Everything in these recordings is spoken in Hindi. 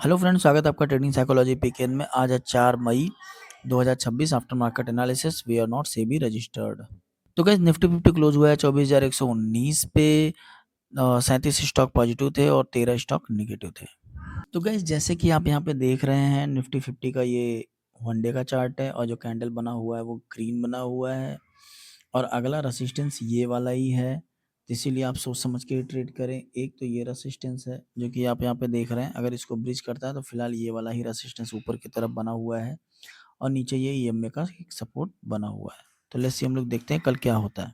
हेलो फ्रेंड्स, स्वागत है आपका ट्रेडिंग साइकोलॉजी पीकेएन में। आज है 4 मई 2026। After market analysis we are not SEBI registered. तो गाइस निफ्टी 50 क्लोज हुआ है 24,119 पे। 37 स्टॉक पॉजिटिव थे और 13 स्टॉक निगेटिव थे। तो गाइस जैसे कि आप यहाँ पे देख रहे हैं, निफ्टी 50 का ये वन डे का चार्ट है और जो कैंडल बना हुआ है वो ग्रीन बना हुआ है और अगला रेसिस्टेंस ये वाला ही है। तो इसीलिए आप सोच समझ के ट्रेड करें। एक तो ये रेसिस्टेंस है जो कि आप यहाँ पे देख रहे हैं, अगर इसको ब्रिज करता है तो फिलहाल ये वाला ही रेसिस्टेंस ऊपर की तरफ बना हुआ है और नीचे ये ईएमए का एक सपोर्ट बना हुआ है। तो लेट्स सी हम लोग देखते हैं कल क्या होता है।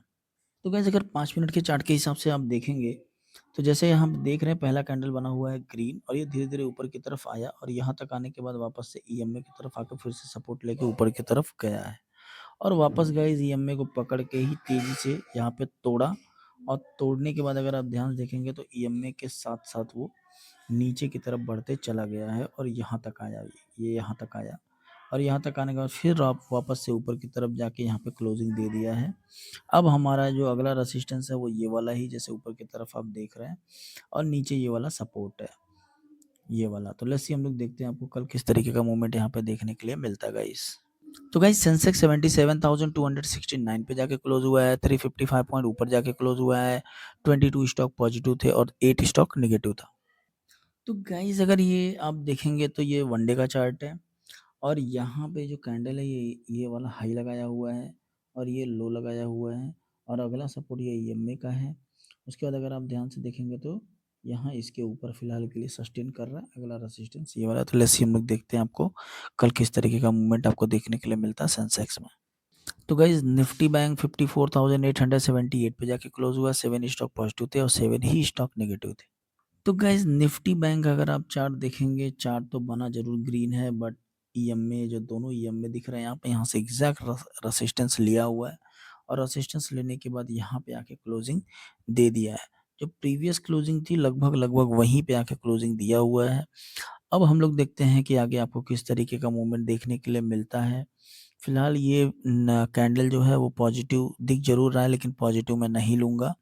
तो गाइस अगर 5 मिनट के चार्ट के हिसाब से आप देखेंगे तो जैसे हम देख रहे हैं, पहला कैंडल बना हुआ है ग्रीन और ये धीरे धीरे ऊपर की तरफ आया और यहाँ तक आने के बाद वापस से ईएमए की तरफ आकर फिर से सपोर्ट लेके ऊपर की तरफ गया है और वापस गाइस ईएमए को पकड़ के ही तेजी से यहाँ पे तोड़ा और तोड़ने के बाद अगर आप ध्यान से देखेंगे तो ईएमए के साथ साथ वो नीचे की तरफ बढ़ते चला गया है और यहाँ तक आया, ये यहाँ तक आया और यहाँ तक आने के बाद फिर आप वापस से ऊपर की तरफ जाके यहाँ पे क्लोजिंग दे दिया है। अब हमारा जो अगला रेसिस्टेंस है वो ये वाला ही, जैसे ऊपर की तरफ आप देख रहे हैं और नीचे ये वाला सपोर्ट है, ये वाला। तो लेट्स सी हम लोग देखते हैं आपको कल किस तरीके का मूवमेंट यहाँ पे देखने के लिए मिलता है गाइस। तो गाइस सेंसेक्स 77,269 पे जाके क्लोज हुआ है, 355 पॉइंट ऊपर जाके क्लोज हुआ है। 22 स्टॉक पॉजिटिव थे और 8 स्टॉक निगेटिव था। तो गाइस अगर ये आप देखेंगे तो ये वनडे का चार्ट है और यहाँ पे जो कैंडल है ये वाला हाई लगाया हुआ है और ये लो लगाया हुआ है और अगला सपोर्ट ये ईएमए का है। उसके बाद अगर आप ध्यान से देखेंगे तो यहाँ इसके ऊपर फिलहाल के लिए सस्टेन कर रहा है, अगला रेसिस्टेंस ये वाला। तो लेट्स सी हम लोग देखते हैं आपको कल किस तरीके का मूवमेंट आपको देखने के लिए मिलता है सेंसेक्स में। तो गाइज निफ्टी बैंक 54,878 पे जाके क्लोज हुआ, 7 स्टॉक पॉजिटिव थे और 7 ही स्टॉक नेगेटिव थे। तो गाइज निफ्टी बैंक अगर आप चार्ट देखेंगे, चार्ट तो बना जरूर ग्रीन है बट ईएमए जो दोनों ईएमए दिख रहे हैं यहाँ पे, यहाँ से एग्जैक्ट रेसिस्टेंस लिया हुआ है और रेसिस्टेंस लेने के बाद यहाँ पे आके क्लोजिंग दे दिया है। जो प्रीवियस क्लोजिंग थी लगभग लगभग वहीं पे आके क्लोजिंग दिया हुआ है। अब हम लोग देखते हैं कि आगे आपको किस तरीके का मूवमेंट देखने के लिए मिलता है। फिलहाल ये कैंडल जो है वो पॉजिटिव दिख जरूर रहा है लेकिन पॉजिटिव मैं नहीं लूंगा।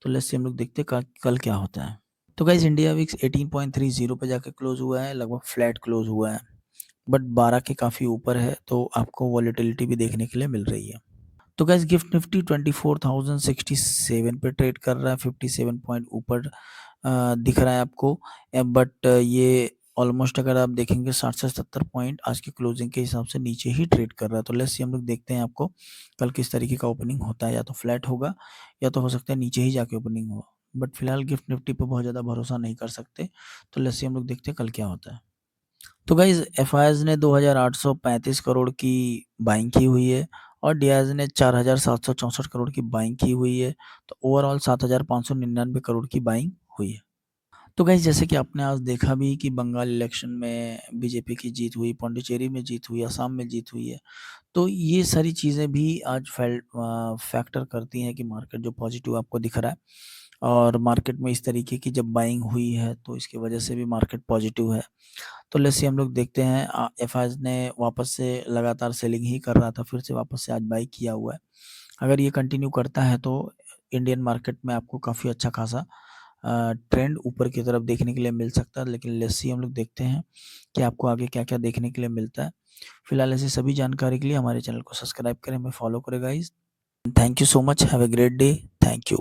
तो लेट्स से हम लोग देखते हैं कल क्या होता है। तो गाइज इंडिया विक्स 18.30 पे जाके क्लोज हुआ है, लगभग फ्लैट क्लोज हुआ है बट 12 के काफ़ी ऊपर है तो आपको वॉलेटिलिटी भी देखने के लिए मिल रही है। तो गाइज गिफ्ट निफ्टी 24,067 पे ट्रेड कर रहा है, 57 पॉइंट ऊपर दिख रहा है आपको बट ये ऑलमोस्ट अगर आप देखेंगे 60 से 70 पॉइंट आज की क्लोजिंग के हिसाब से नीचे ही ट्रेड कर रहा है। तो लेट्स सी हम लोग देखते हैं आपको कल किस तरीके का ओपनिंग होता है, या तो फ्लैट होगा या तो हो सकता है नीचे ही जाके ओपनिंग हो। बट फिलहाल गिफ्ट निफ्टी पे बहुत ज़्यादा भरोसा नहीं कर सकते। तो लेट्स सी हम लोग देखते हैं कल क्या होता है। तो गाइज एफआईआईज ने 2,835 करोड़ की बाइंग की हुई है और डीआईज ने 4,764 करोड़ की बाइंग की हुई है। तो ओवरऑल 7,599 करोड़ की बाइंग हुई है। तो गाइस जैसे कि आपने आज देखा भी कि बंगाल इलेक्शन में बीजेपी की जीत हुई, पौंडीचेरी में जीत हुई, असम में जीत हुई है। तो ये सारी चीज़ें भी आज फैक्टर करती हैं कि मार्केट जो पॉजिटिव आपको दिख रहा है और मार्केट में इस तरीके की जब बाइंग हुई है तो इसकी वजह से भी मार्केट पॉजिटिव है। तो लेट्स सी हम लोग देखते हैं, एफआईआईज ने वापस से लगातार सेलिंग ही कर रहा था, फिर से वापस से आज बाई किया हुआ है। अगर ये कंटिन्यू करता है तो इंडियन मार्केट में आपको काफ़ी अच्छा खासा ट्रेंड ऊपर की तरफ देखने के लिए मिल सकता है। लेकिन लेट्स सी हम लोग देखते हैं कि आपको आगे क्या-क्या देखने के लिए मिलता है। फिलहाल ऐसी सभी जानकारी के लिए हमारे चैनल को सब्सक्राइब करें, हमें फॉलो करें guys. Thank you so much, have a great day, thank you.